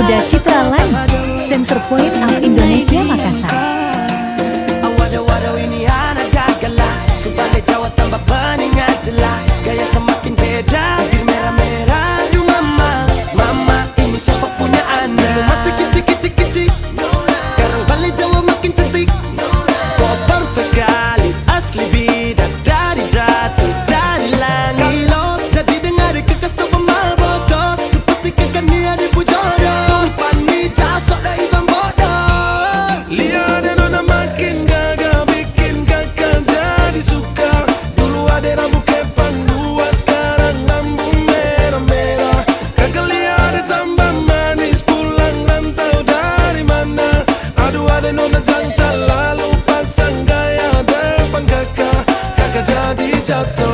Muda Citra Line, Center Point of Indonesia Makassar. Waduh ini anak gagala, Subale Jawa tambah peningat jelas, gaya semakin beda, bir merah-merah. Aduh mama, mama ini siapa punya anak? Dulu masih kicik-kicik, sekarang balik Jawa makin cantik. Kok perfect sekali, asli bidan dari jatuh dari langit. Kalau jadi dengar kekas tuh pemal bodoh, sepastikan kan dia dipujodoh. Sumpah nih jasok dah ibang bodoh. Lihat nona makin gagal, bikin kakak jadi suka. Dulu ada rambut kepang dua, sekarang rambut merah-merah. Kakak lihat tambah manis, pulang rantau dari mana? Aduh ada nona jantan, lalu pasang gaya depan kakak, kakak jadi jatuh.